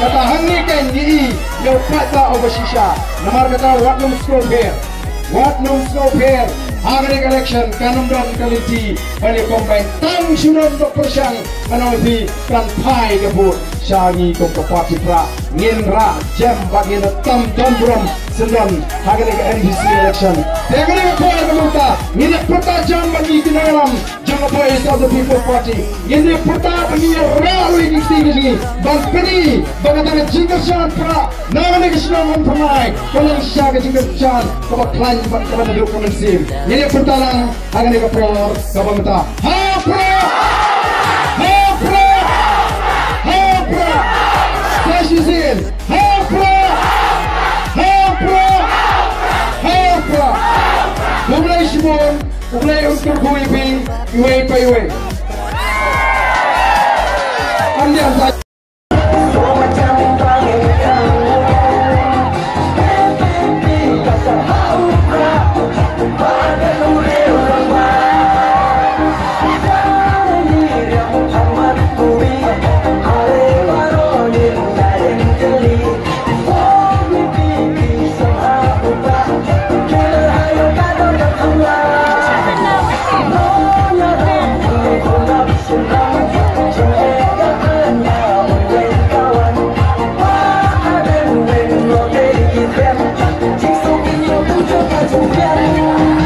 Kata hangikan diri yang kata overshisha. Nomor kata Watnum Snowfair. Watnum Snowfair. Agri election kanum dan kaliti balik combine tang sunan dok persang menolti kan pai kebut syangi kong parti pra ngendra jam bagian tam dan brom sendan agri NDC election agri poin kemuta ini perta jam bagi kinalam jam apa is of the people party ini perta bagi ralu ini sini bang peni bagatang jingkesan pra nangane kesenangan pemai kalau syaga jingkesan kau klan pada dokumen ini pertama akan dikapor kapal mata hapra station in hapra mulai simon mulai untuk kuipi iwe pa iwe andian saja Yeah.